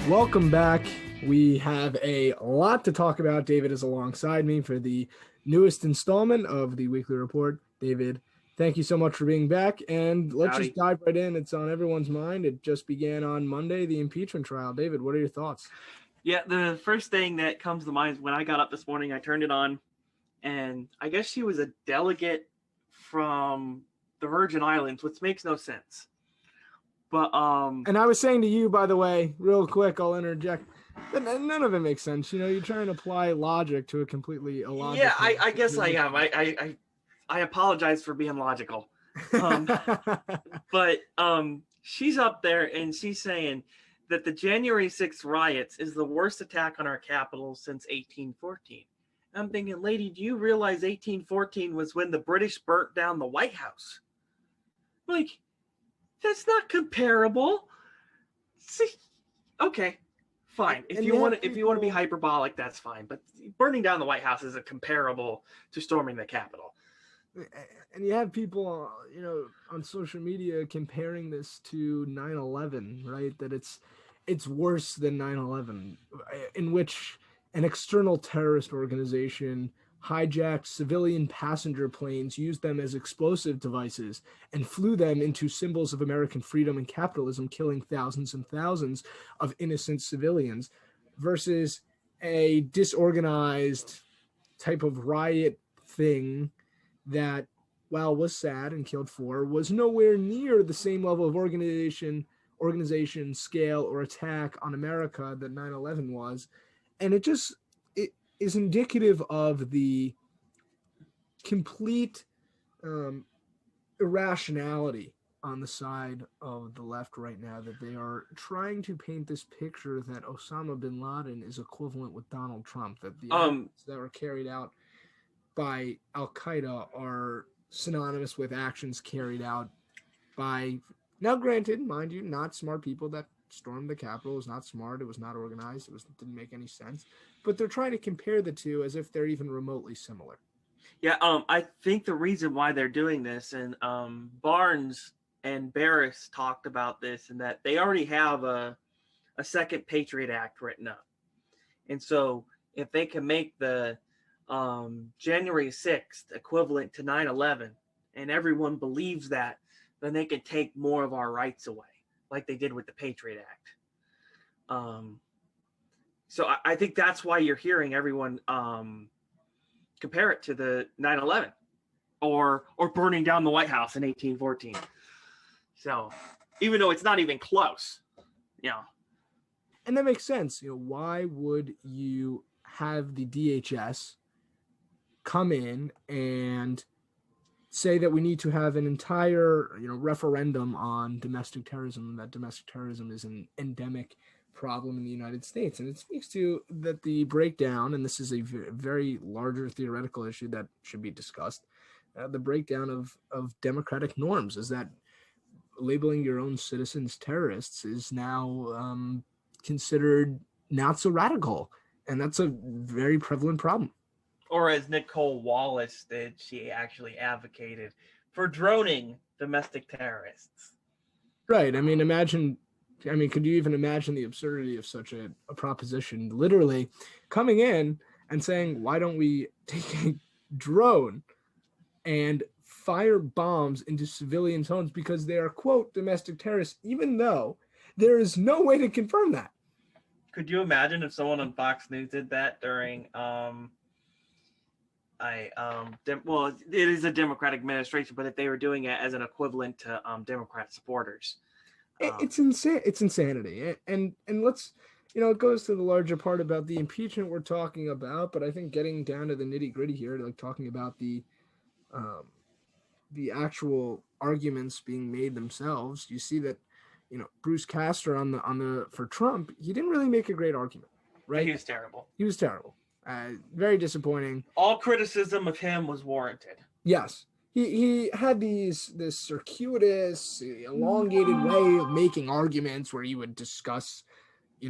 Welcome back. We have a lot to talk about. David is alongside me for the newest installment of the weekly report. David, thank you so much for being back. And let's Howdy. just dive right in. It's on everyone's mind. It just began on Monday, the impeachment trial. David, what are your thoughts? Yeah, the first thing that comes to mind is when I got up this morning, I turned it on, and I guess she was a delegate from the Virgin Islands, which makes no sense. But And I was saying to you, by the way, real quick, I'll interject. That none of it makes sense. You know, you're trying to apply logic to a completely yeah, illogical I guess I situation. am. I apologize for being logical. Um, but she's up there and she's saying that the January 6th riots is the worst attack on our capital since 1814. I'm thinking, lady, do you realize 1814 was when the British burnt down the White House? Like, that's not comparable. See, okay, fine. If And you you want have to, if you want to be people, hyperbolic, that's fine. But burning down the White House isn't comparable to storming the Capitol. and you have people, on social media comparing this to 9/11, right? That it's worse than 9/11, in which an external terrorist organization hijacked civilian passenger planes, used them as explosive devices, and flew them into symbols of American freedom and capitalism, killing thousands and thousands of innocent civilians, versus a disorganized type of riot thing that, while was sad and killed four, was nowhere near the same level of organization, scale, or attack on America that 9/11 was. And it is indicative of the complete um, irrationality on the side of the left right now, that they are trying to paint this picture that Osama bin Laden is equivalent with Donald Trump, that the Um, actions that were carried out by Al Qaeda are synonymous with actions carried out by, now granted, mind you, not smart people that stormed the Capitol. It was not smart. It was not organized. Didn't make any sense. But they're trying to compare the two as if they're even remotely similar. yeah, I think the reason why they're doing this, and Barnes and Barris talked about this, and that they already have a second Patriot Act written up. And so if they can make the January 6th equivalent to 9/11, and everyone believes that, then they can take more of our rights away, like they did with the Patriot Act. So I think that's why you're hearing everyone compare it to the 9/11 or burning down the White House in 1814. So even though it's not even close, you know. And that makes sense. Why would you have the DHS come in and say that we need to have an entire, referendum on domestic terrorism, that domestic terrorism is an endemic problem in the United States? And it speaks to that the breakdown, and this is a very larger theoretical issue that should be discussed, the breakdown of democratic norms, is that labeling your own citizens terrorists is now considered not so radical. And that's a very prevalent problem. Or as Nicole Wallace did, she actually advocated for droning domestic terrorists. Right. Could you even imagine the absurdity of such a proposition? Literally coming in and saying, why don't we take a drone and fire bombs into civilians' homes because they are, quote, domestic terrorists, even though there is no way to confirm that. Could you imagine if someone on Fox News did that during well, it is a Democratic administration, but if they were doing it as an equivalent to Democrat supporters? It's insane. It's insanity. And let's, it goes to the larger part about the impeachment we're talking about, but I think getting down to the nitty gritty here, like talking about the actual arguments being made themselves, you see that, Bruce Castor on the for Trump, he didn't really make a great argument, right? He was terrible. He was terrible. Very disappointing. All criticism of him was warranted. Yes. He had this circuitous, elongated way of making arguments where he would discuss, I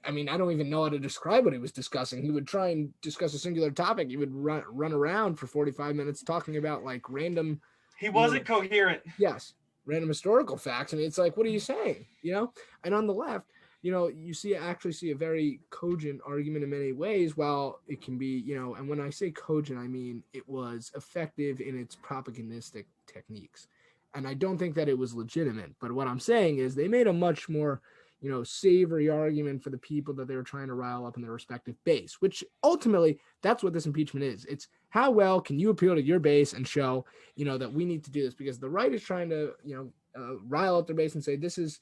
don't even know how to describe what he was discussing. He would try and discuss a singular topic. He would run around for 45 minutes talking about like random. He wasn't coherent. Yes. Random historical facts. It's like, what are you saying? And on the left, you actually see a very cogent argument in many ways. While it can be, and when I say cogent, I mean it was effective in its propagandistic techniques. And I don't think that it was legitimate. But what I'm saying is they made a much more, savory argument for the people that they were trying to rile up in their respective base, which ultimately that's what this impeachment is. It's how well can you appeal to your base and show, that we need to do this, because the right is trying to, rile up their base and say this is,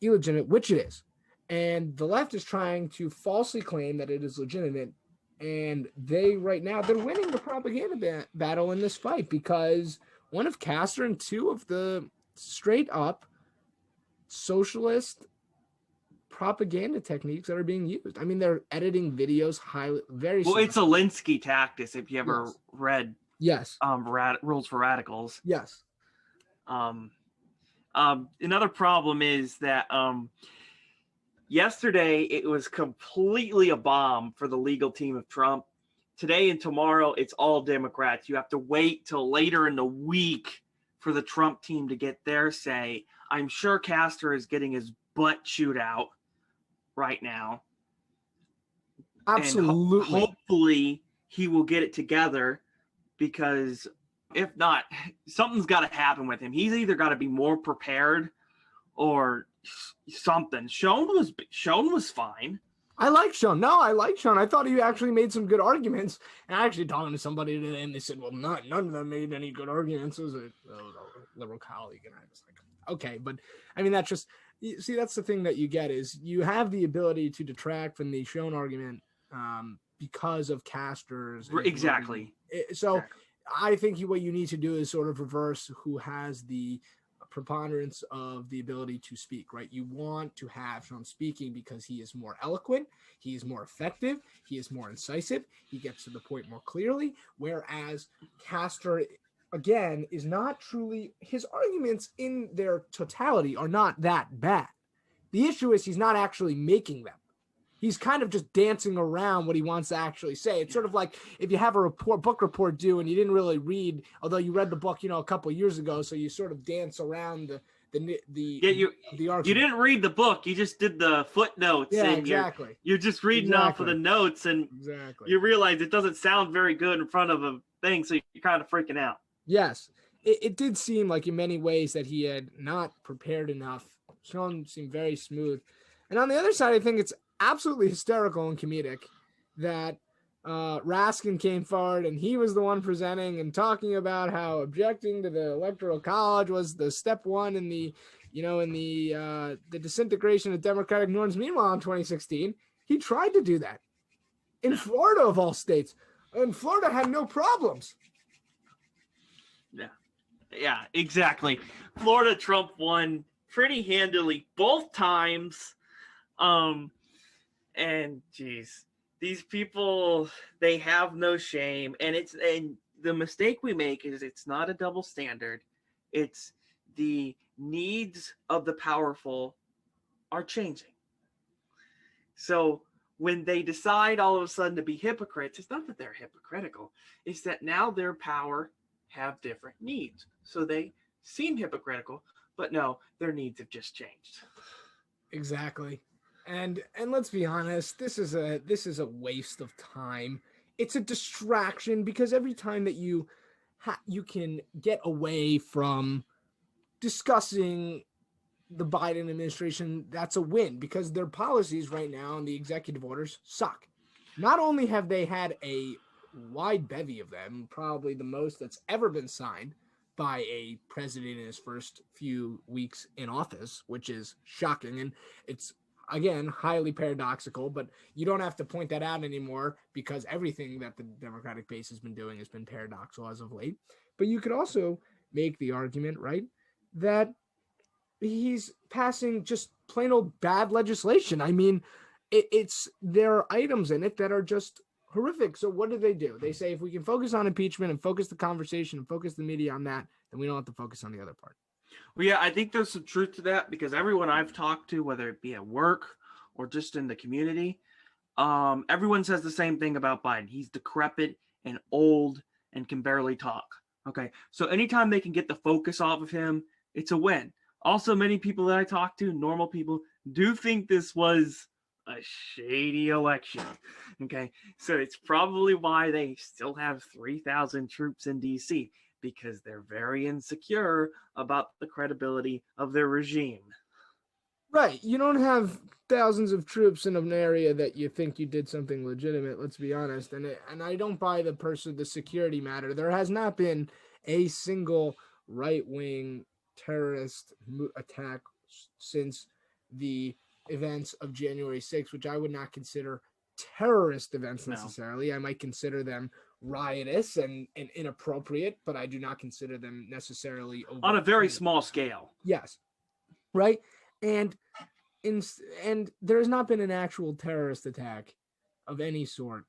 illegitimate, which it is. And the left is trying to falsely claim that it is legitimate. And they, right now, they're winning the propaganda battle in this fight, because one of Castor and two of the straight up socialist propaganda techniques that are being used. I mean, they're editing videos very well. It's a Linsky tactic. If you ever read, yes, Rules for Radicals, yes. Another problem is that yesterday it was completely a bomb for the legal team of Trump. Today and tomorrow it's all Democrats. You have to wait till later in the week for the Trump team to get their say. I'm sure Castor is getting his butt chewed out right now. Absolutely. And hopefully he will get it together, because if not, something's got to happen with him. He's either got to be more prepared or something. Schoen was fine. I like Schoen. No, I like Schoen. I thought he actually made some good arguments. And I actually talking to somebody today, and they said, well, none of them made any good arguments. It was a liberal colleague, and I was like, okay. But, I mean, that's just, see, that's the thing that you get is you have the ability to detract from the Schoen argument because of Castor's. Exactly. So I think what you need to do is sort of reverse who has the preponderance of the ability to speak, right? You want to have Schoen speaking because he is more eloquent, he is more effective, he is more incisive, he gets to the point more clearly, whereas Castor, again, is not truly, his arguments in their totality are not that bad. The issue is he's not actually making them. He's kind of just dancing around what he wants to actually say. It's sort of like if you have a book report due and you didn't really read, although you read the book, a couple of years ago, so you sort of dance around the argument. You didn't read the book, you just did the footnotes. Yeah, and exactly. You're just reading off of the notes, and you realize it doesn't sound very good in front of a thing, so you're kind of freaking out. Yes, it did seem like in many ways that he had not prepared enough. Schoen seemed very smooth. And on the other side, I think it's absolutely hysterical and comedic that Raskin came forward and he was the one presenting and talking about how objecting to the Electoral College was the step one in the disintegration of democratic norms. Meanwhile, in 2016, he tried to do that in Florida of all states, and Florida had no problems. Yeah, exactly. Florida, Trump won pretty handily both times. And geez, these people, they have no shame. And the mistake we make is it's not a double standard. It's the needs of the powerful are changing. So when they decide all of a sudden to be hypocrites, it's not that they're hypocritical. It's that now their power have different needs. So they seem hypocritical, but no, their needs have just changed. Exactly. And let's be honest, this is a waste of time. It's a distraction, because every time that you can get away from discussing the Biden administration, that's a win, because their policies right now and the executive orders suck. Not only have they had a wide bevy of them, probably the most that's ever been signed by a president in his first few weeks in office, which is shocking. And it's, again, highly paradoxical, but you don't have to point that out anymore, because everything that the Democratic base has been doing has been paradoxical as of late. But you could also make the argument, right, that he's passing just plain old bad legislation. I mean, there are items in it that are just horrific. So what do? They say, if we can focus on impeachment and focus the conversation and focus the media on that, then we don't have to focus on the other part. Well, yeah, I think there's some truth to that, because everyone I've talked to, whether it be at work or just in the community, everyone says the same thing about Biden. He's decrepit and old and can barely talk. Okay, so anytime they can get the focus off of him, it's a win. Also, many people that I talk to, normal people, do think this was a shady election. Okay, so it's probably why they still have 3,000 troops in DC, because they're very insecure about the credibility of their regime. Right. You don't have thousands of troops in an area that you think you did something legitimate, let's be honest. And I don't buy the security matter. There has not been a single right-wing terrorist attack since the events of January 6th, which I would not consider terrorist events No. necessarily. I might consider them riotous and inappropriate, but I do not consider them necessarily On a very small scale. Yes. Right? And and there has not been an actual terrorist attack of any sort,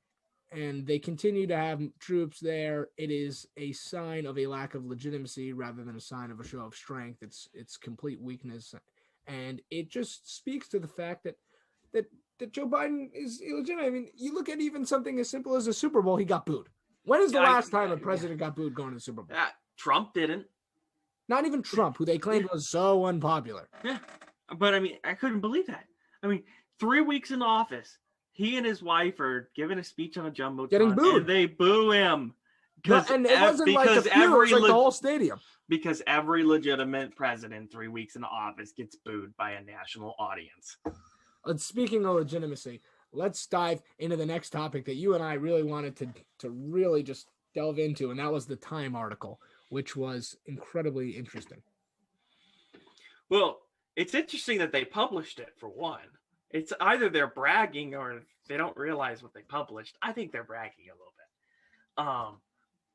and they continue to have troops there. It is a sign of a lack of legitimacy rather than a sign of a show of strength. It's complete weakness, and it just speaks to the fact that Joe Biden is illegitimate. I mean, you look at even something as simple as a Super Bowl, he got booed. When is the last time a president got booed going to the Super Bowl? Trump didn't. Not even Trump, who they claimed was so unpopular. Yeah. But I mean, I couldn't believe that. I mean, 3 weeks in office, he and his wife are giving a speech on a jumbotron, getting booed, and they boo him. And it wasn't like a few, it was like the whole stadium. Because every legitimate president 3 weeks in office gets booed by a national audience. Speaking of legitimacy, let's dive into the next topic that you and I really wanted to really just delve into, and that was the Time article, which was incredibly interesting. Well, it's interesting that they published it, for one. It's either they're bragging or they don't realize what they published. I think they're bragging a little bit.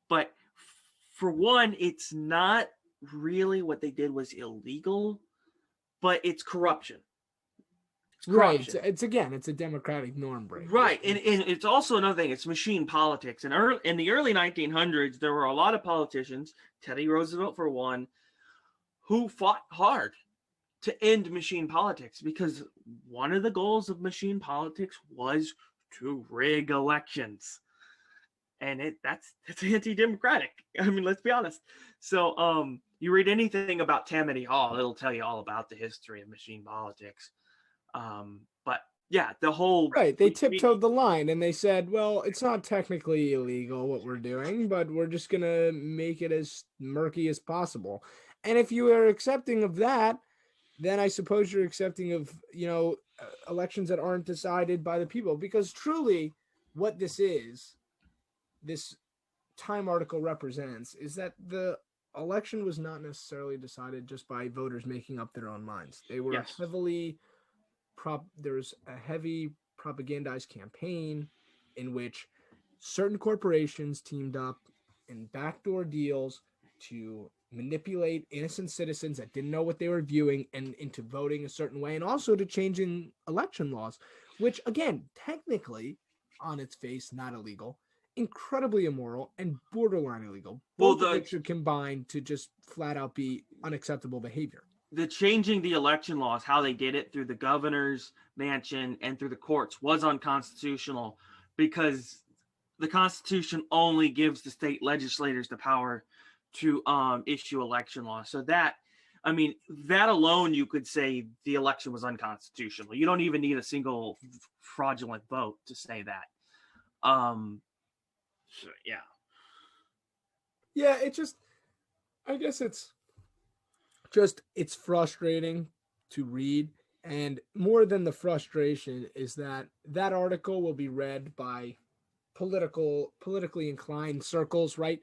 But for one, it's not really what they did was illegal, but it's corruption. Right. It's a democratic norm break. Right. And it's also another thing. It's machine politics. And in the early 1900s, there were a lot of politicians, Teddy Roosevelt for one, who fought hard to end machine politics, because one of the goals of machine politics was to rig elections. And that's anti-democratic. I mean, let's be honest. So you read anything about Tammany Hall, it'll tell you all about the history of machine politics. But yeah, the whole... Right, they tiptoed the line and they said, well, it's not technically illegal what we're doing, but we're just going to make it as murky as possible. And if you are accepting of that, then I suppose you're accepting of, elections that aren't decided by the people. Because truly what this Time article represents, is that the election was not necessarily decided just by voters making up their own minds. They were there was a heavy propagandized campaign in which certain corporations teamed up in backdoor deals to manipulate innocent citizens that didn't know what they were viewing and into voting a certain way, and also to changing election laws, which again, technically on its face, not illegal, incredibly immoral and borderline illegal. Both of which should combine to just flat out be unacceptable behavior. The changing the election laws, how they did it through the governor's mansion and through the courts, was unconstitutional, because the Constitution only gives the state legislators the power to issue election laws. So that alone, you could say the election was unconstitutional. You don't even need a single fraudulent vote to say that. So, yeah. Yeah, I guess it's frustrating to read. And more than the frustration is that article will be read by politically inclined circles, right?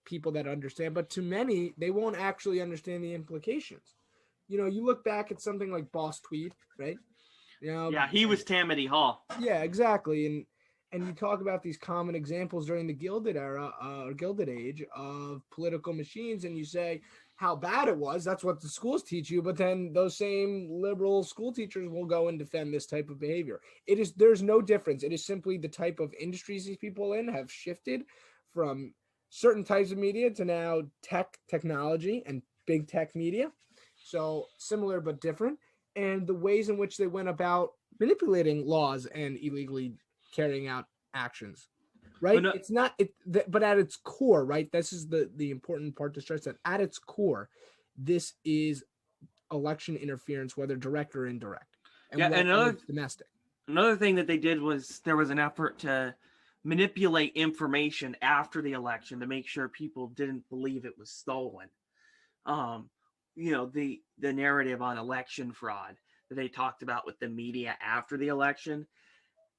People that understand, but to many, they won't actually understand the implications. You look back at something like Boss Tweed, right? Yeah, he was Tammany Hall. Yeah, exactly. And you talk about these common examples during the Gilded Era, Gilded Age of political machines, and you say how bad it was. That's what the schools teach you, but then those same liberal school teachers will go and defend this type of behavior. There's no difference. It is simply the type of industries these people in have shifted from certain types of media to now technology and big tech media. So similar but different. And the ways in which they went about manipulating laws and illegally carrying out actions, right? But at its core, right? This is the important part to stress, that at its core, this is election interference, whether direct or indirect. and Yeah, when and it's domestic. another thing that they did was there was an effort to manipulate information after the election to make sure people didn't believe it was stolen. Um, the narrative on election fraud that they talked about with the media after the election.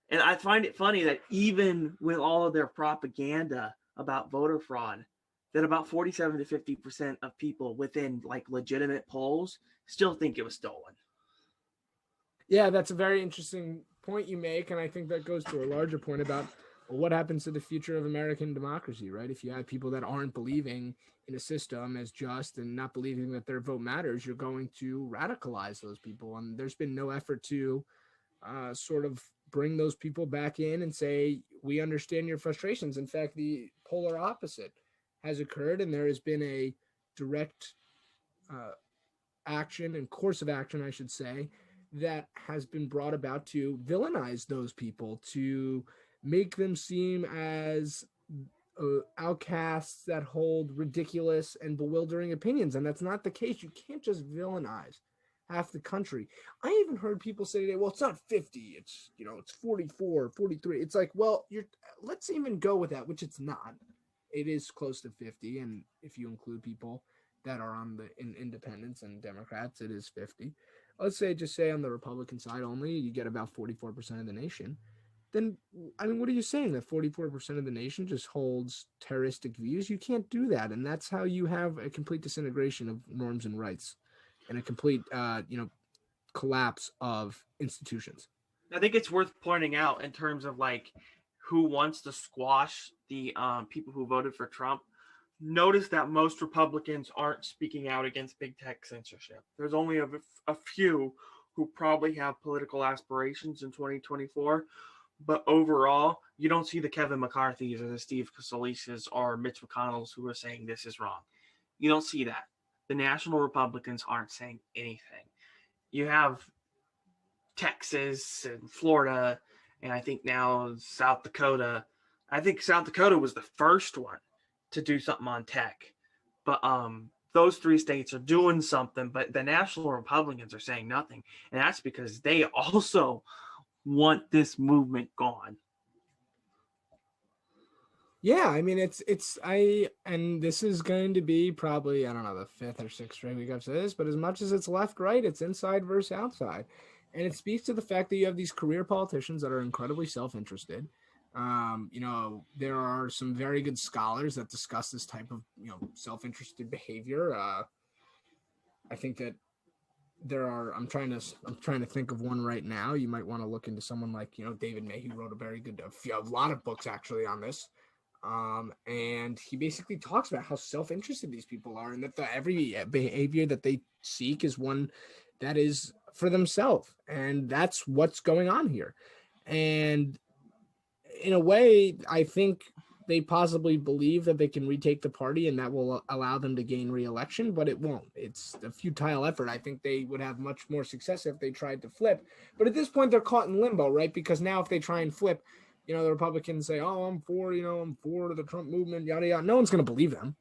And I find it funny that even with all of their propaganda about voter fraud, that about 47 to 50% of people within like legitimate polls still think it was stolen. Yeah, that's a very interesting point you make, and I think that goes to a larger point about what happens to the future of American democracy, right? If you have people that aren't believing in a system as just and not believing that their vote matters, you're going to radicalize those people. And there's been no effort to sort of bring those people back in and say, we understand your frustrations. In fact, the polar opposite has occurred, and there has been a direct uh, action and course of action, I should say, that has been brought about to villainize those people, to make them seem as outcasts that hold ridiculous and bewildering opinions. And that's not the case. You can't just villainize half the country. I even heard people say today, well, it's not 50, it's, it's 44, 43. It's like, well, let's even go with that, which it's not. It is close to 50. And if you include people that are on the independents and Democrats, it is 50. Let's say on the Republican side only, you get about 44% of the nation. Then, I mean, what are you saying? That 44% of the nation just holds terroristic views? You can't do that. And that's how you have a complete disintegration of norms and rights and a complete, collapse of institutions. I think it's worth pointing out in terms of like who wants to squash the people who voted for Trump. Notice that most Republicans aren't speaking out against big tech censorship. There's only a few who probably have political aspirations in 2024, but overall, you don't see the Kevin McCarthy's or the Steve Scalise's or Mitch McConnell's who are saying this is wrong. You don't see that. The national Republicans aren't saying anything. You have Texas and Florida, and I think now South Dakota. I think South Dakota was the first one to do something on tech, but those three states are doing something, but the national Republicans are saying nothing, and that's because they also want this movement gone. Yeah, I mean, and this is going to be probably, I don't know, the fifth or sixth straight week I've said this, but as much as it's left, right, it's inside versus outside. And it speaks to the fact that you have these career politicians that are incredibly self-interested. There are some very good scholars that discuss this type of, self-interested behavior. I think that I'm trying to think of one right now. You might want to look into someone like, David May, who wrote a lot of books actually on this. And he basically talks about how self-interested these people are, and that every behavior that they seek is one that is for themselves, and that's what's going on here. And in a way, I think they possibly believe that they can retake the party and that will allow them to gain re-election, but it won't. It's a futile effort. I think they would have much more success if they tried to flip. But at this point, they're caught in limbo, right? Because now if they try and flip, the Republicans say, oh, I'm for the Trump movement, yada, yada. No one's going to believe them.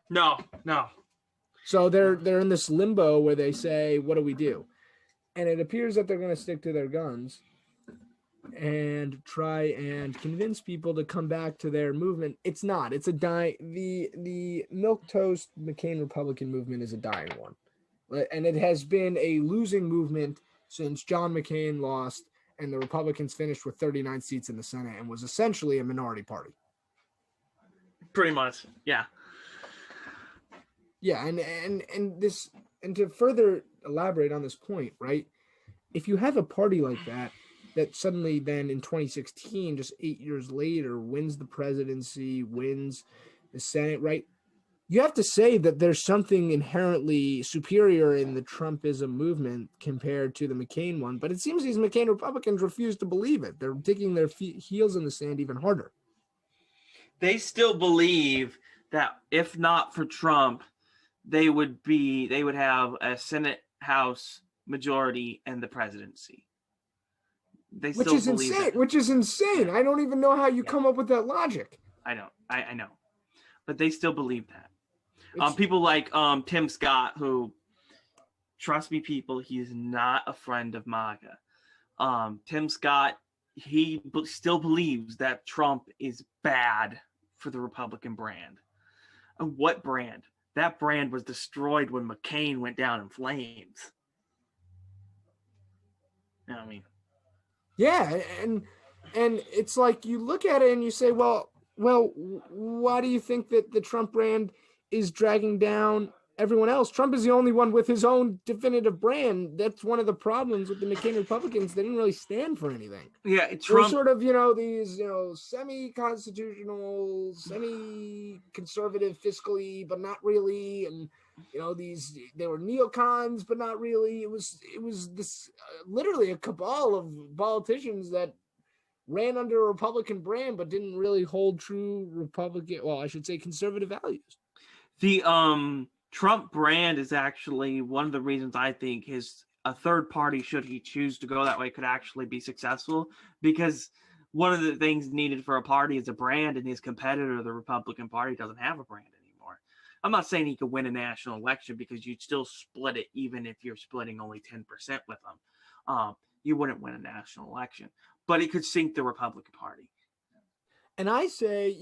No. So they're in this limbo where they say, what do we do? And it appears that they're going to stick to their guns and try and convince people to come back to their movement. It's not. It's the milquetoast McCain Republican movement is a dying one. And it has been a losing movement since John McCain lost and the Republicans finished with 39 seats in the Senate and was essentially a minority party. Pretty much, yeah. Yeah, and to further elaborate on this point, right? If you have a party like that suddenly then in 2016, just 8 years later, wins the presidency, wins the Senate, right? You have to say that there's something inherently superior in the Trumpism movement compared to the McCain one. But it seems these McCain Republicans refuse to believe it. They're digging their heels in the sand even harder. They still believe that if not for Trump, they would have a Senate, House majority, and the presidency. They which still is believe insane. that. Which is insane. I don't even know how you come up with that logic. I know. I know. But they still believe that. People like Tim Scott, who, trust me, people, he is not a friend of MAGA. Tim Scott, he still believes that Trump is bad for the Republican brand. And what brand? That brand was destroyed when McCain went down in flames. I mean, Yeah, and it's like you look at it and you say, well, why do you think that the Trump brand is dragging down everyone else? Trump is the only one with his own definitive brand. That's one of the problems with the McCain Republicans. They didn't really stand for anything. yeah, They're Trump. sort of, these, semi-constitutional, semi-conservative fiscally, but not really. And, they were neocons, but not really. It was this literally a cabal of politicians that ran under a Republican brand, but didn't really hold true Republican, well, I should say conservative values. The Trump brand is actually one of the reasons I think a third party, should he choose to go that way, could actually be successful, because one of the things needed for a party is a brand, and his competitor, the Republican Party, doesn't have a brand anymore. I'm not saying he could win a national election, because you'd still split it even if you're splitting only 10% with them. You wouldn't win a national election, but it could sink the Republican Party. And I say,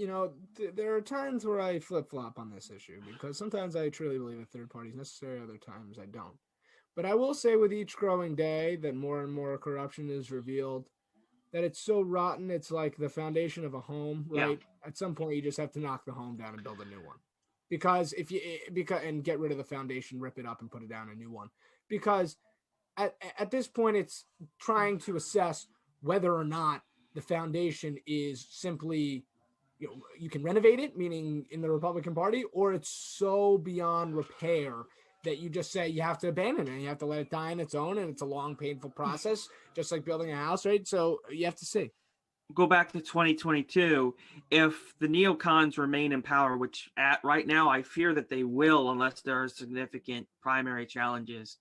there are times where I flip flop on this issue, because sometimes I truly believe a third party is necessary, other times I don't. But I will say, with each growing day, that more and more corruption is revealed, that it's so rotten, it's like the foundation of a home, right? Yeah. At some point, you just have to knock the home down and build a new one. Because and get rid of the foundation, rip it up and put it down a new one. Because at this point, it's trying to assess whether or not the foundation is simply, you can renovate it, meaning in the Republican Party, or it's so beyond repair that you just say you have to abandon it and you have to let it die on its own, and it's a long, painful process, just like building a house, right? So you have to see. Go back to 2022. If the neocons remain in power, which right now I fear that they will, unless there are significant primary challenges,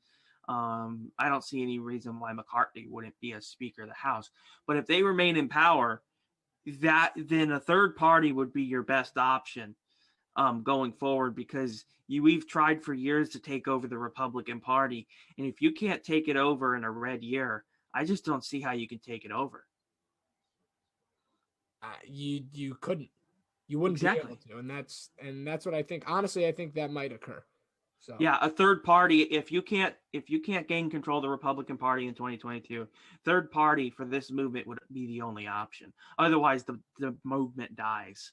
I don't see any reason why McCarthy wouldn't be a Speaker of the House. But if they remain in power, then a third party would be your best option going forward, because we've tried for years to take over the Republican Party, and if you can't take it over in a red year, I just don't see how you can take it over. You couldn't, you wouldn't be able to, and that's what I think. Honestly, I think that might occur. So yeah, a third party, if you can't gain control of the Republican Party in 2022, third party for this movement would be the only option. Otherwise, the movement dies.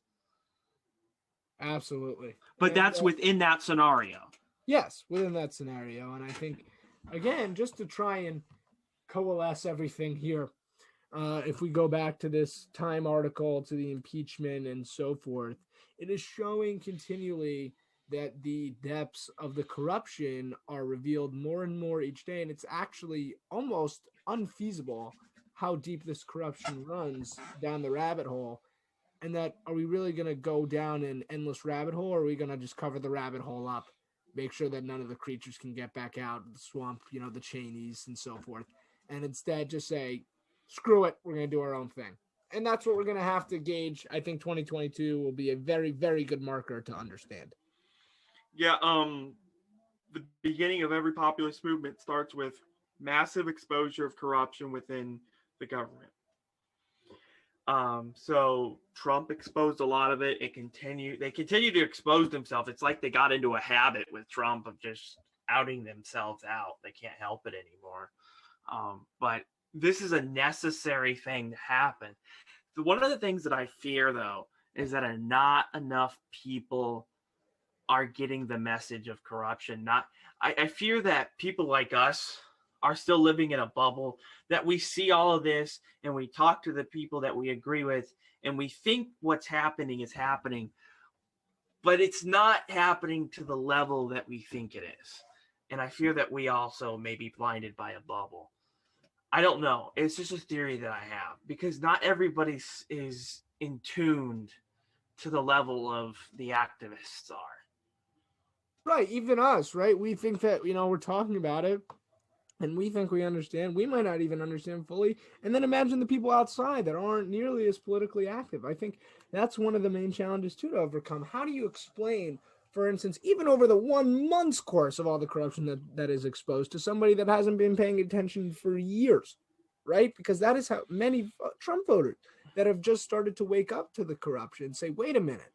Absolutely. But that's within that scenario. Yes, within that scenario. And I think, again, just to try and coalesce everything here, if we go back to this Time article, to the impeachment and so forth, it is showing continually that the depths of the corruption are revealed more and more each day. And it's actually almost unfeasible how deep this corruption runs down the rabbit hole. And that, are we really going to go down an endless rabbit hole, or are we going to just cover the rabbit hole up, make sure that none of the creatures can get back out of the swamp, the Cheneys and so forth, and instead just say, screw it, we're going to do our own thing? And that's what we're going to have to gauge. I think 2022 will be a very, very good marker to understand. Yeah, the beginning of every populist movement starts with massive exposure of corruption within the government. So Trump exposed a lot of it. They continue to expose themselves. It's like they got into a habit with Trump of just outing themselves out. They can't help it anymore. But this is a necessary thing to happen. One of the things that I fear, though, is that not enough people are getting the message of corruption. I fear that people like us are still living in a bubble, that we see all of this and we talk to the people that we agree with and we think what's happening is happening, but it's not happening to the level that we think it is. And I fear that we also may be blinded by a bubble. I don't know. It's just a theory that I have, because not everybody is in tuned to the level of the activists are. Right, even us, right? We think that, we're talking about it and we think we understand. We might not even understand fully. And then imagine the people outside that aren't nearly as politically active. I think that's one of the main challenges too to overcome. How do you explain, for instance, even over the 1 month's course of all the corruption that is exposed, to somebody that hasn't been paying attention for years? right? Because that is how many Trump voters that have just started to wake up to the corruption and say, wait a minute,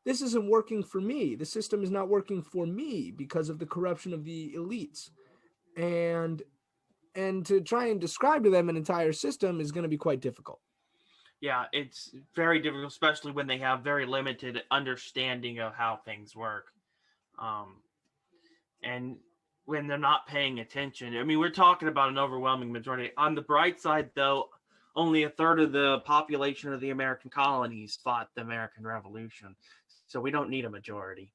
this isn't working for me. The system is not working for me because of the corruption of the elites. And to try and describe to them an entire system is going to be quite difficult. Yeah, it's very difficult, especially when they have very limited understanding of how things work. And when they're not paying attention. I mean, we're talking about an overwhelming majority. On the bright side, though, only a third of the population of the American colonies fought the American Revolution. So we don't need a majority.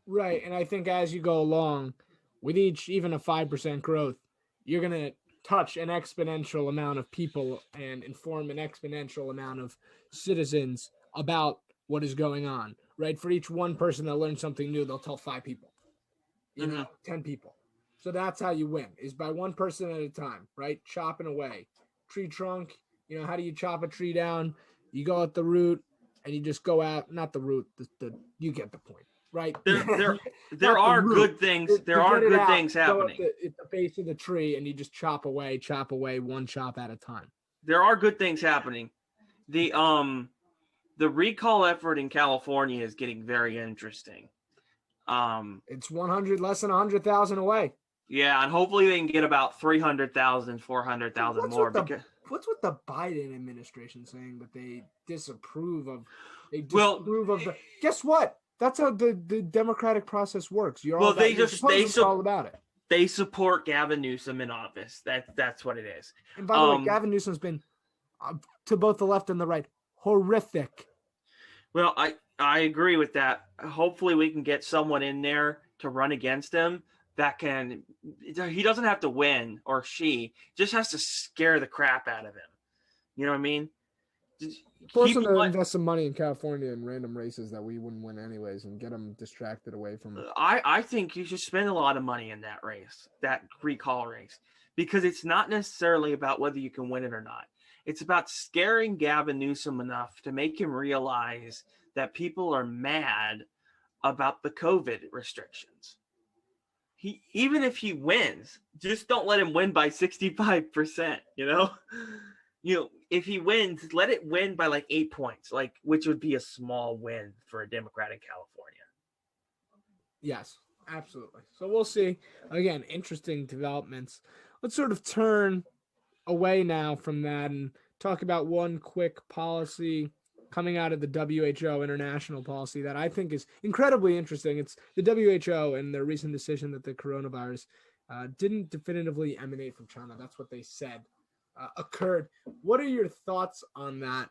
Right. And I think as you go along, with each even a 5% growth, you're going to touch an exponential amount of people and inform an exponential amount of citizens about what is going on, right? For each one person that learns something new, they'll tell 5 people, 10 people. So that's how you win, is by one person at a time, right? Chopping away. Tree trunk, how do you chop a tree down? You go at the root and you just go out, not the root, you get the point. Right. There are good things. There are good things happening. At the base of the tree, and you just chop away, one chop at a time. There are good things happening. The recall effort in California is getting very interesting. It's 100 less than 100,000 away. Yeah, and hopefully they can get about 300,000, 400,000 more. What's with the Biden administration saying that they disapprove of? Guess what? That's how the democratic process works. All about it. They support Gavin Newsom in office. That's what it is. And by the way, Gavin Newsom's been to both the left and the right horrific. Well, I agree with that. Hopefully, we can get someone in there to run against him that can. He doesn't have to win, or she just has to scare the crap out of him. You know what I mean? Force them to invest some money in California in random races that we wouldn't win anyways, and get them distracted away from it. I think you should spend a lot of money in that race, that recall race, because it's not necessarily about whether you can win it or not. It's about scaring Gavin Newsom enough to make him realize that people are mad about the COVID restrictions. Even if he wins, just don't let him win by 65%, if he wins, let it win by like 8 points, which would be a small win for a Democrat in California. Yes, absolutely. So we'll see. Again, interesting developments. Let's sort of turn away now from that and talk about one quick policy coming out of the WHO international policy that I think is incredibly interesting. It's the WHO and their recent decision that the coronavirus didn't definitively emanate from China. That's what they said occurred. What are your thoughts on that,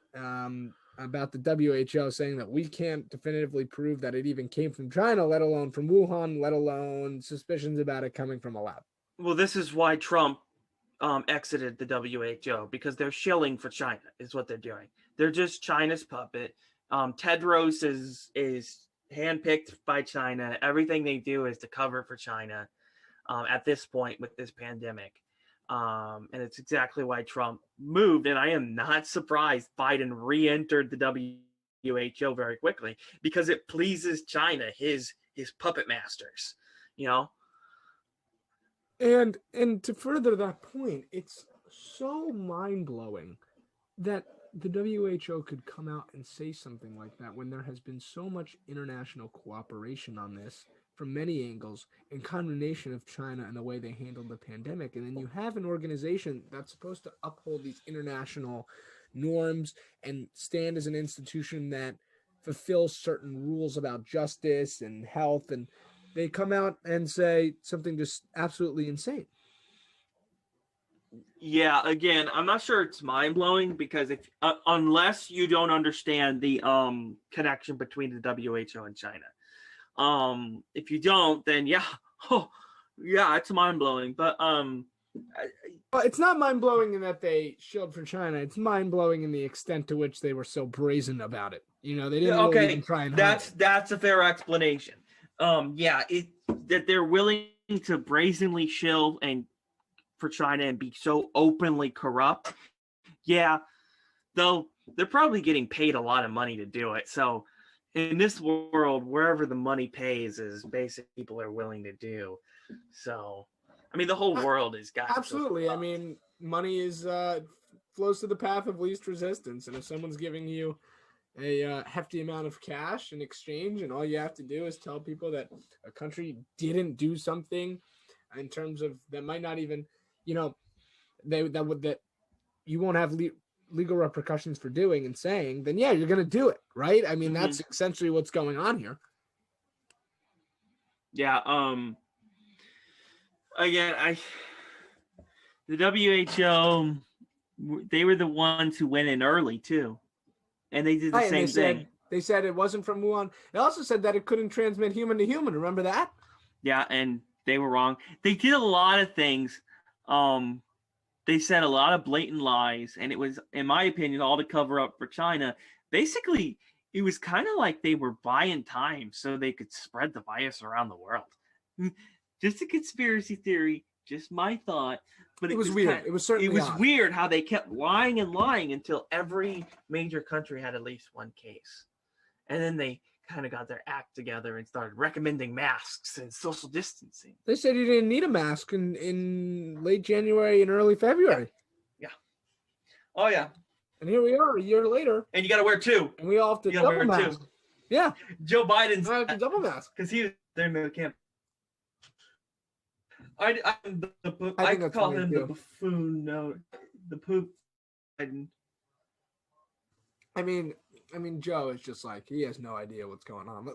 about the WHO saying that we can't definitively prove that it even came from China, let alone from Wuhan, let alone suspicions about it coming from a lab? Well, this is why Trump exited the WHO, because they're shilling for China is what they're doing. They're just China's puppet. Tedros is handpicked by China. Everything they do is to cover for China at this point with this pandemic. And it's exactly why Trump moved. And I am not surprised Biden re-entered the WHO very quickly, because it pleases China, his puppet masters, And to further that point, it's so mind-blowing that the WHO could come out and say something like that when there has been so much international cooperation on this from many angles and condemnation of China and the way they handled the pandemic. And then you have an organization that's supposed to uphold these international norms and stand as an institution that fulfills certain rules about justice and health, and they come out and say something just absolutely insane. Yeah, again, I'm not sure it's mind-blowing, because if unless you don't understand the connection between the WHO and China. If you don't, then yeah, it's mind-blowing. But it's not mind-blowing in that they shilled for China. It's mind-blowing in the extent to which they were so brazen about it. They didn't really even try and hide it. That's a fair explanation. That they're willing to brazenly shill and for China and be so openly corrupt. Yeah, though they're probably getting paid a lot of money to do it. So in this world, wherever the money pays is basically people are willing to do. So, I mean, the whole world has got absolutely. I mean, money is flows to the path of least resistance, and if someone's giving you a hefty amount of cash in exchange, and all you have to do is tell people that a country didn't do something in terms of that might not even, that you won't have legal repercussions for doing and saying, then yeah, you're going to do it, right? I mean, that's essentially what's going on here. Yeah. Again, the WHO, they were the ones who went in early too, and they did the same thing. They said it wasn't from Wuhan. They also said that it couldn't transmit human to human. Remember that? Yeah, and they were wrong. They did a lot of things. They said a lot of blatant lies, and it was, in my opinion, all to cover up for China. Basically, it was kind of like they were buying time so they could spread the virus around the world. Just a conspiracy theory, just my thought. But it was weird. It was certainly weird how they kept lying and lying until every major country had at least one case. And then they kind of got their act together and started recommending masks and social distancing. They said you didn't need a mask in late January and early February. Yeah. Oh, yeah. And here we are a year later. And you got to wear two. And we all have to double mask. Yeah. Joe Biden's double mask. Because he was there in the camp. I call him the buffoon. No, the poop. Biden. I mean, Joe is just like, he has no idea what's going on.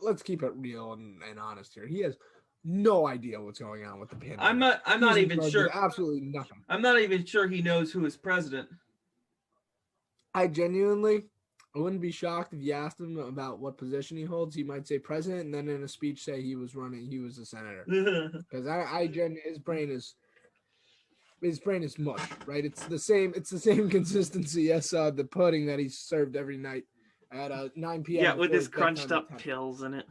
Let's keep it real and honest here. He has no idea what's going on with the pandemic. I'm not even sure. Absolutely nothing. I'm not even sure he knows who is president. I wouldn't be shocked if you asked him about what position he holds. He might say president, and then in a speech say he was a senator. Because his brain is mush, right? It's the same consistency as the pudding that he's served every night at 9 p.m. Yeah, with his crunched up pills in it.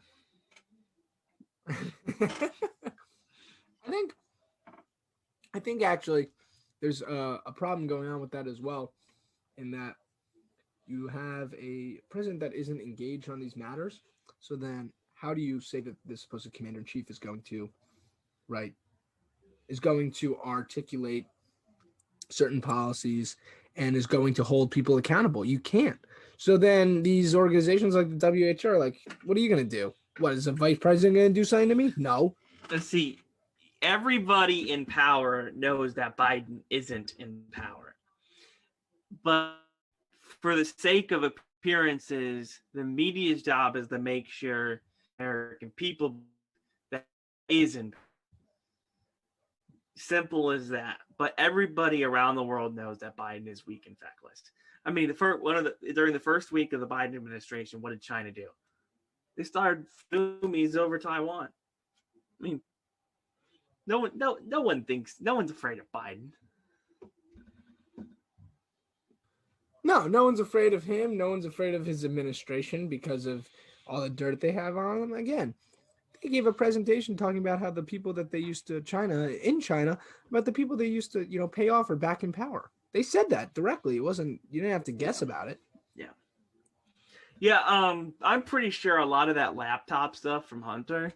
I think actually there's a problem going on with that as well, in that you have a president that isn't engaged on these matters. So then how do you say that this supposed commander-in-chief is going to articulate certain policies and is going to hold people accountable? You can't. So then these organizations like the WHO are like, what are you going to do? What, is the vice president going to do something to me? No. Let's see. Everybody in power knows that Biden isn't in power. But for the sake of appearances, the media's job is to make sure American people that isn't. Simple as that. But everybody around the world knows that Biden is weak and feckless. I mean, during the first week of the Biden administration, what did China do? They started flumies over Taiwan. I mean, no one's afraid of Biden. No one's afraid of him. No one's afraid of his administration because of all the dirt they have on him. Again, they gave a presentation talking about how the people that they used to about the people they used to, pay off are back in power. They said that directly. It wasn't, you didn't have to guess about it. Yeah. Yeah. I'm pretty sure a lot of that laptop stuff from Hunter,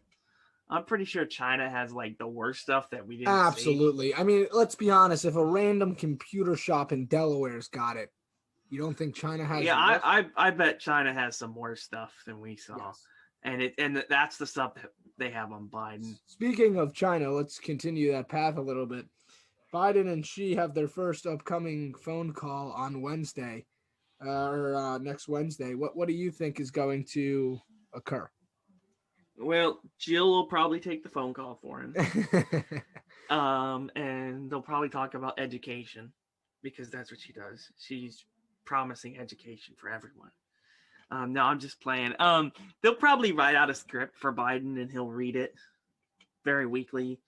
I'm pretty sure China has like the worst stuff that we didn't Absolutely. see. I mean, let's be honest. If a random computer shop in Delaware's got it, you don't think China has? Yeah, I bet China has some worse stuff than we saw, yes. And that's the stuff that they have on Biden. Speaking of China, let's continue that path a little bit. Biden and Xi have their first upcoming phone call on Wednesday, or next Wednesday. What do you think is going to occur? Well, Jill will probably take the phone call for him, and they'll probably talk about education because that's what she does. She's promising education for everyone. No, I'm just playing. They'll probably write out a script for Biden and he'll read it very weakly.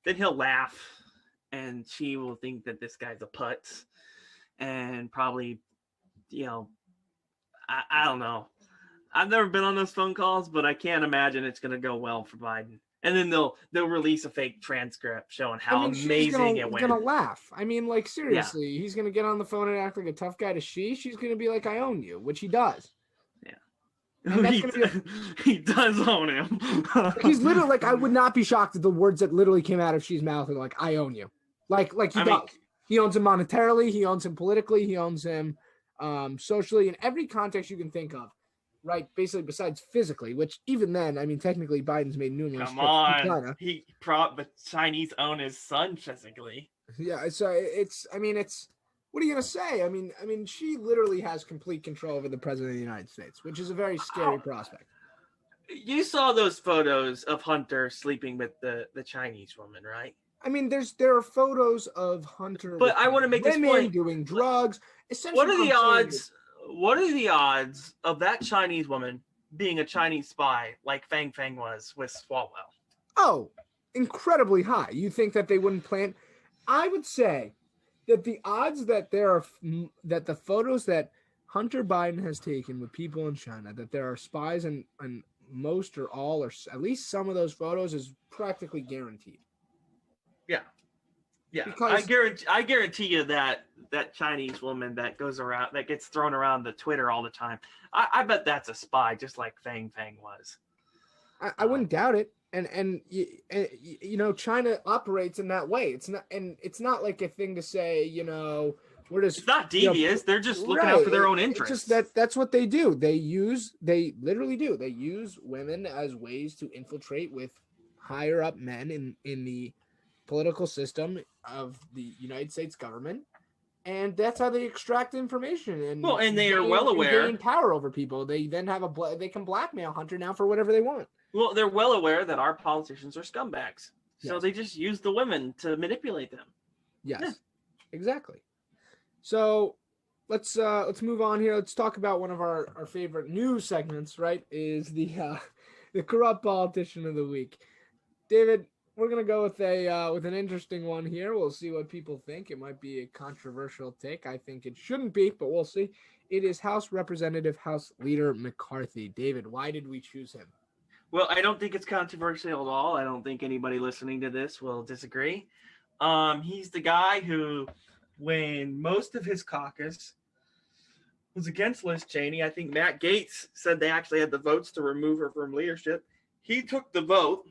Then he'll laugh and she will think that this guy's a putz and probably, I don't know. I've never been on those phone calls, but I can't imagine it's going to go well for Biden. And then they'll release a fake transcript showing how amazing it went. He's gonna laugh. I mean, like, seriously, He's gonna get on the phone and act like a tough guy to Xi. She's gonna be like, "I own you," which he does. Yeah. And that's going to be he does own him. he's literally like, I would not be shocked at the words that literally came out of Xi's mouth are like, I own you. Like he does. He owns him monetarily, he owns him politically, he owns him socially, in every context you can think of. Right, basically, besides physically, which even then, I mean, technically, Biden's made numerous come trips to on, China. the Chinese own his son physically. Yeah, so it's. I mean, it's. What are you gonna say? I mean, she literally has complete control over the president of the United States, which is a very scary prospect. You saw those photos of Hunter sleeping with the Chinese woman, right? I mean, there are photos of Hunter, but I want to make this point: doing drugs. Essentially, what are the odds? What are the odds of that Chinese woman being a Chinese spy like Fang Fang was with Swalwell? Oh, incredibly high. You think that they wouldn't plan? I would say that the odds that that the photos that Hunter Biden has taken with people in China, that there are spies in most or all or at least some of those photos, is practically guaranteed. Yeah, because I guarantee you that Chinese woman that goes around, that gets thrown around the Twitter all the time, I bet that's a spy, just like Fang Fang was. I wouldn't doubt it. And you know, China operates in that way. It's not like a thing to say, you know, we're just. It's not devious. They're just looking out for their own interests. It's just that's what they do. They literally do. They use women as ways to infiltrate with higher up men in the political system of the United States government, and that's how they extract information. And they are well aware, gain power over people. They then have they can blackmail Hunter now for whatever they want. Well, they're well aware that our politicians are scumbags, so they just use the women to manipulate them. Yes, exactly. So let's move on here. Let's talk about one of our favorite news segments. Right, is the corrupt politician of the week. David, we're gonna go with an interesting one here. We'll see what people think. It might be a controversial take. I think it shouldn't be, but we'll see. It is House Leader McCarthy. David, why did we choose him? Well, I don't think it's controversial at all. I don't think anybody listening to this will disagree. He's the guy who, when most of his caucus was against Liz Cheney, I think Matt Gaetz said they actually had the votes to remove her from leadership. He took the vote,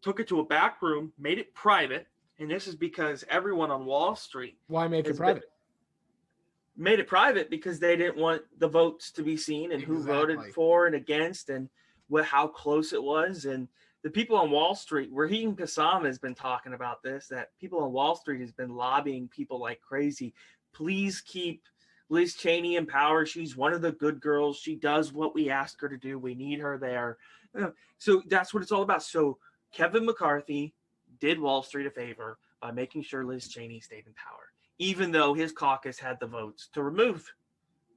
took it to a back room, made it private, and this is because everyone on Wall Street. Why make it private? Made it private because they didn't want the votes to be seen and who voted for and against and how close it was. And the people on Wall Street, Raheem Kassam has been talking about this, that people on Wall Street has been lobbying people like crazy. Please keep Liz Cheney in power. She's one of the good girls. She does what we ask her to do. We need her there. So that's what it's all about. So Kevin McCarthy did Wall Street a favor by making sure Liz Cheney stayed in power, even though his caucus had the votes to remove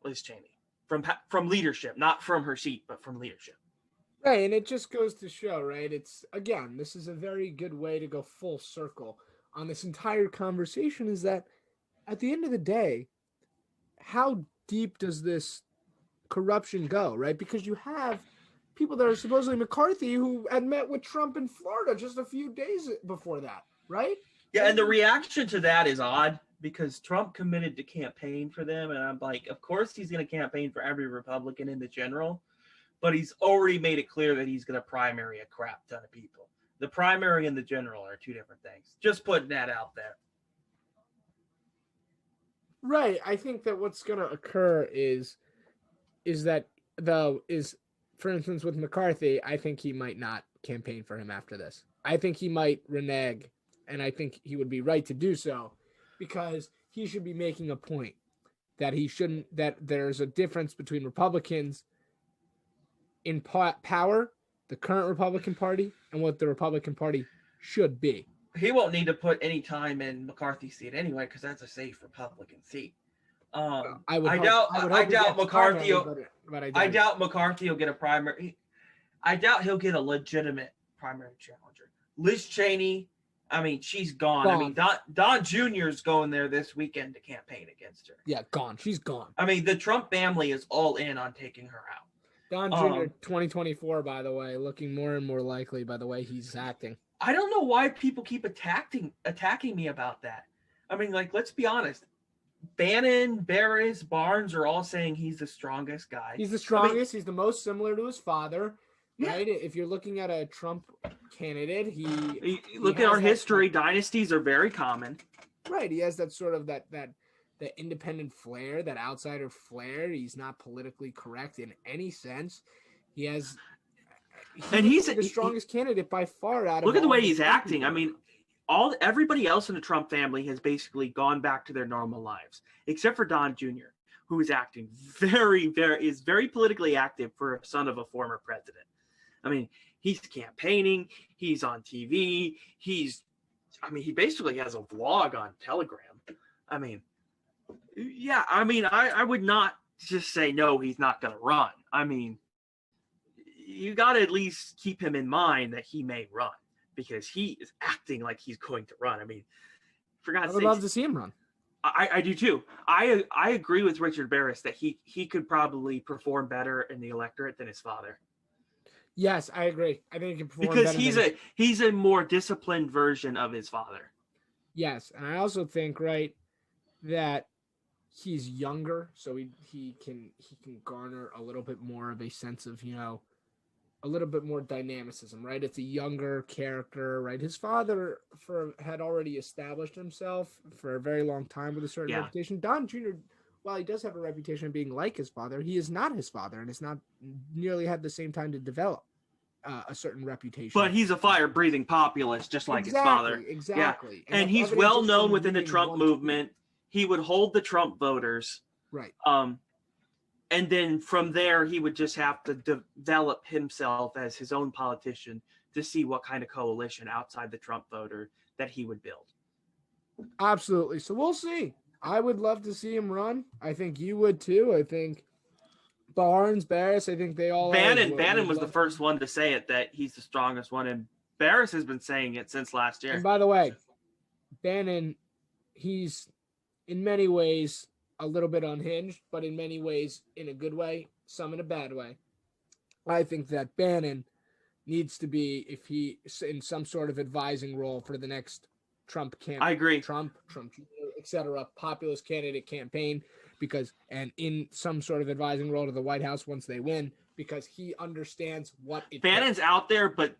Liz Cheney from leadership, not from her seat, but from leadership. Right, and it just goes to show, right? It's, again, this is a very good way to go full circle on this entire conversation, is that at the end of the day, how deep does this corruption go, right? Because you have people that are supposedly McCarthy who had met with Trump in Florida just a few days before that, right? Yeah, and the reaction to that is odd because Trump committed to campaign for them, and I'm like, of course he's going to campaign for every Republican in the general, but he's already made it clear that he's going to primary a crap ton of people. The primary and the general are two different things. Just putting that out there. Right. I think that what's going to occur is for instance, with McCarthy, I think he might not campaign for him after this. I think he might renege, and I think he would be right to do so, because he should be making a point that there's a difference between Republicans in power, the current Republican Party, and what the Republican Party should be. He won't need to put any time in McCarthy's seat anyway, because that's a safe Republican seat. I doubt McCarthy will get a primary. I doubt he'll get a legitimate primary challenger. Liz Cheney, I mean, she's gone. I mean, Don Jr. is going there this weekend to campaign against her. Yeah, gone. She's gone. I mean, the Trump family is all in on taking her out. Don Jr. 2024, by the way, looking more and more likely by the way he's acting. I don't know why people keep attacking me about that. I mean, like, let's be honest. Bannon, Barris, Barnes are all saying he's the strongest guy. He's the strongest. He's the most similar to his father, right? Yeah. If you're looking at a Trump candidate, Look at our history. Dynasties are very common. Right. He has that sort of that independent flair, that outsider flair. He's not politically correct in any sense. He's the strongest candidate by far out of. Look at the way he's acting. I mean, everybody else in the Trump family has basically gone back to their normal lives, except for Don Jr., who is acting very politically active for a son of a former president. I mean, he's campaigning, he's on TV, he basically has a vlog on Telegram. I mean, yeah, I would not just say no, he's not going to run. I mean, you got to at least keep him in mind that he may run, because he is acting like he's going to run. I mean, for God's sake, I would love to see him run. I do too. I agree with Richard Barris that he could probably perform better in the electorate than his father. Yes, I agree. I think he can perform because better he's a more disciplined version of his father. Yes, and I also think that he's younger, so he can garner a little bit more of a sense of a little bit more dynamicism, right? It's a younger character, right? His father had already established himself for a very long time with a certain reputation. Don Jr., while he does have a reputation of being like his father, he is not his father, and has not nearly had the same time to develop a certain reputation. But he's a fire-breathing populist, just like his father. Exactly. Yeah. And he's well known within the Trump movement. He would hold the Trump voters. Right. And then from there, he would just have to develop himself as his own politician to see what kind of coalition outside the Trump voter that he would build. Absolutely. So we'll see. I would love to see him run. I think you would too. I think Barnes, Barris, I think they all. Bannon was the first one to say it, that he's the strongest one, and Barris has been saying it since last year. And by the way, Bannon, he's in many ways a little bit unhinged, but in many ways in a good way, some in a bad way. I think that Bannon needs to be, if he in some sort of advising role for the next Trump campaign. I agree. Trump, etc., populist candidate campaign, and in some sort of advising role to the White House once they win, because he understands what it Bannon's out there, but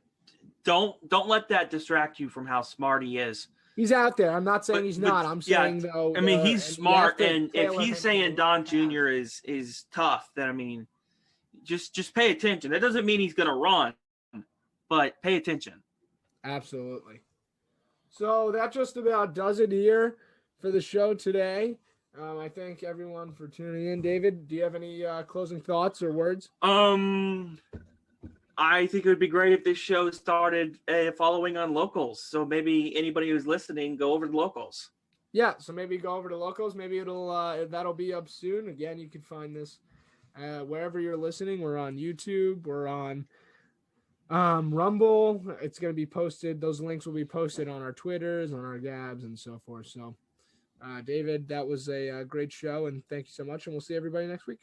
don't let that distract you from how smart he is. He's out there. I'm not saying he's not. I'm saying though. I mean, he's smart, and if he's saying Don Jr. is tough, then I mean, just pay attention. That doesn't mean he's going to run, but pay attention. Absolutely. So that just about does it here for the show today. I thank everyone for tuning in. David, do you have any closing thoughts or words? I think it would be great if this show started following on locals. So maybe anybody who's listening, go over to locals. Yeah, so maybe go over to locals. Maybe that'll be up soon. Again, you can find this wherever you're listening. We're on YouTube. We're on Rumble. It's going to be posted. Those links will be posted on our Twitters, on our Gabs, and so forth. So, David, that was a great show, and thank you so much. And we'll see everybody next week.